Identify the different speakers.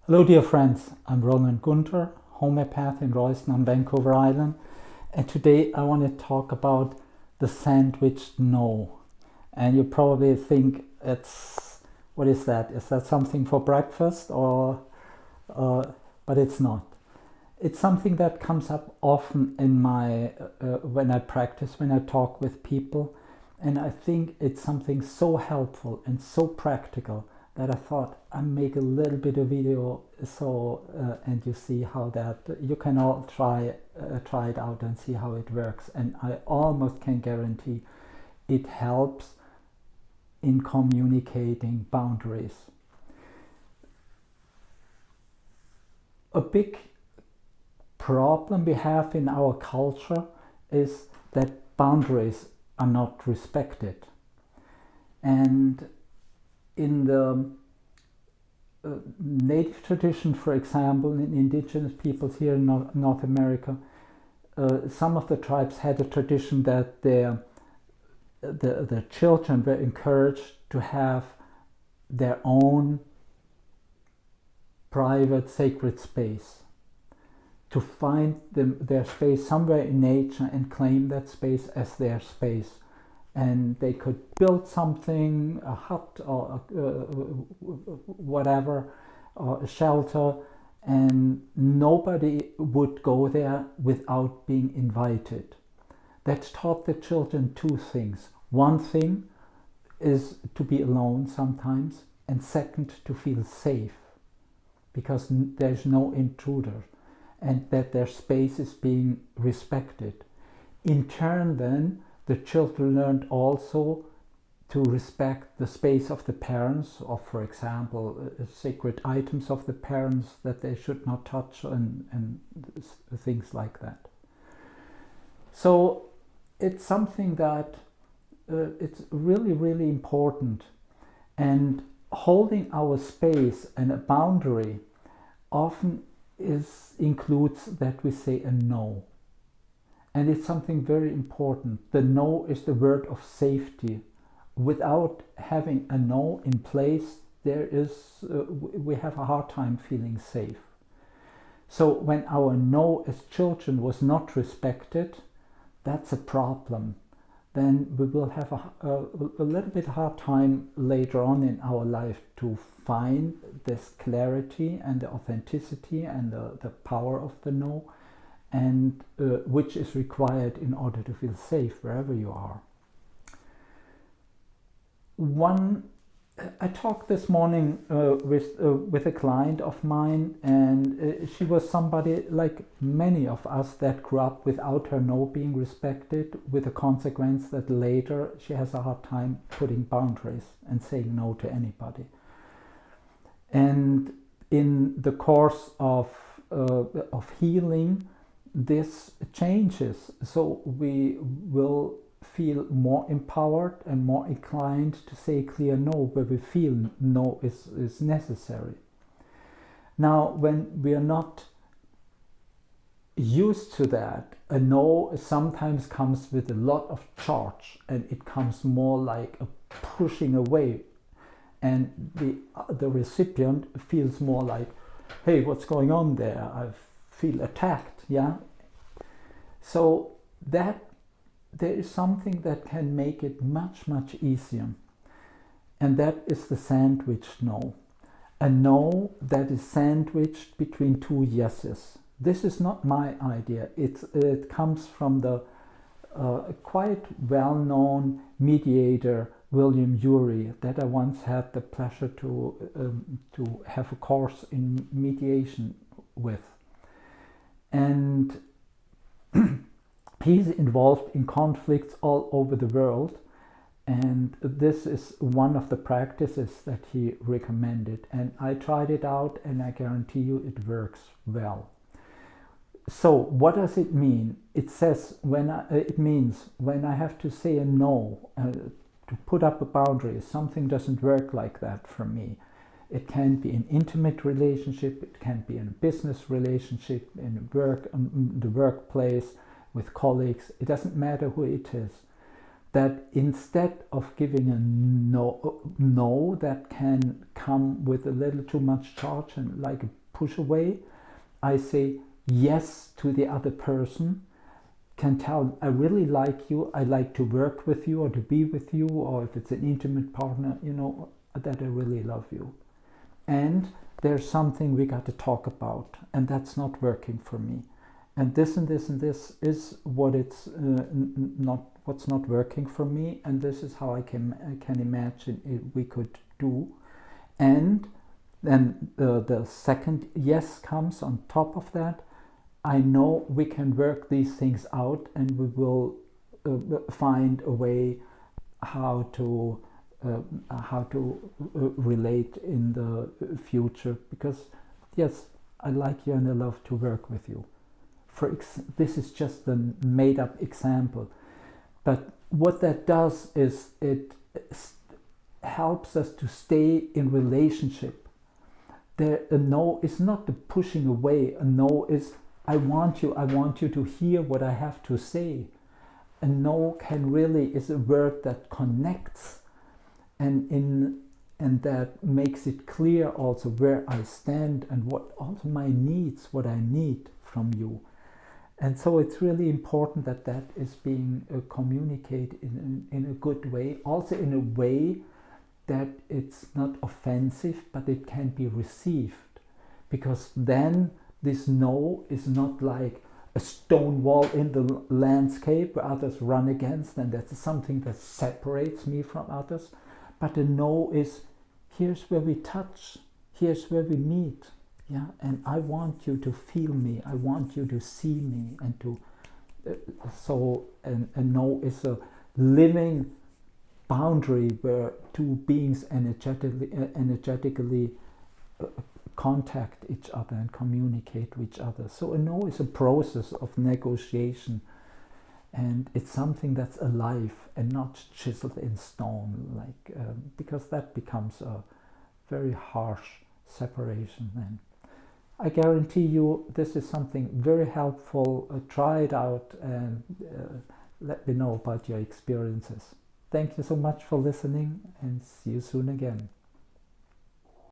Speaker 1: Hello dear friends, I'm Roland Gunther, homeopath in Royston on Vancouver Island, and today I want to talk about the sandwiched no. And you probably think what is that? Is that something for breakfast but it's not. It's something that comes up often in my, when I practice, when I talk with people, and I think it's something so helpful and so practical that I thought I'd make a little bit of video and you see how that you can all try it out and see how it works, and I almost can guarantee it helps in communicating boundaries. A big problem we have in our culture is that boundaries are not respected, and in the native tradition, for example, in indigenous peoples here in North America, some of the tribes had a tradition that the children were encouraged to have their own private sacred space, to find their space somewhere in nature and claim that space as their space. And they could build something, a hut or whatever, or a shelter, and nobody would go there without being invited. That taught the children two things. One thing is to be alone sometimes, and second, to feel safe, because there's no intruder, and that their space is being respected. In turn then, the children learned also to respect the space of the parents, or for example, sacred items of the parents that they should not touch, and things like that. So it's something that it's really, really important. And holding our space and a boundary often includes that we say a no. And it's something very important. The no is the word of safety. Without having a no in place, we have a hard time feeling safe. So when our no as children was not respected, that's a problem. Then we will have a little bit hard time later on in our life to find this clarity and the authenticity and the power of the no, and which is required in order to feel safe wherever you are. I talked this morning with a client of mine, and she was somebody like many of us that grew up without her no being respected, with the consequence that later she has a hard time putting boundaries and saying no to anybody. And in the course of healing, this changes, so we will feel more empowered and more inclined to say clear no where we feel no is necessary. Now, when we are not used to that, a no sometimes comes with a lot of charge, and it comes more like a pushing away, and the recipient feels more like, hey, what's going on there? I feel attacked. Yeah. So that there is something that can make it much, much easier, and that is the sandwiched no. A no that is sandwiched between two yeses. This is not my idea. It comes from the quite well-known mediator William Ury, that I once had the pleasure to have a course in mediation with. And he's involved in conflicts all over the world, and this is one of the practices that he recommended, and I tried it out, and I guarantee you it works well. So what does it mean? It says it means when I have to say a no, to put up a boundary, something doesn't work like that for me. It can be an intimate relationship, it can be in a business relationship, in the workplace, with colleagues. It doesn't matter who it is. That instead of giving a no that can come with a little too much charge and like a push away, I say yes to the other person, can tell I really like you, I like to work with you or to be with you, or if it's an intimate partner, you know, that I really love you. And there's something we got to talk about, and that's not working for me. And this and this and this is what it's not what's not working for me, and this is how I can imagine we could do. And then the second yes comes on top of that. I know we can work these things out, and we will find a way how to relate in the future. Because yes, I like you and I love to work with you. This is just a made-up example, but what that does is it helps us to stay in relationship. A no is not the pushing away. A no is I want you to hear what I have to say. A no is a word that connects, and that makes it clear also where I stand and what also my needs, what I need from you. And so it's really important that that is being communicated in a good way, also in a way that it's not offensive, but it can be received. Because then this no is not like a stone wall in the landscape where others run against, and that's something that separates me from others. But a no is, here's where we touch, here's where we meet. Yeah, and I want you to feel me, I want you to see me, and to a no is a living boundary where two beings energetically contact each other and communicate with each other. So a no is a process of negotiation, and it's something that's alive and not chiseled in stone, like because that becomes a very harsh separation then. I guarantee you this is something very helpful. Try it out and let me know about your experiences. Thank you so much for listening, and see you soon again.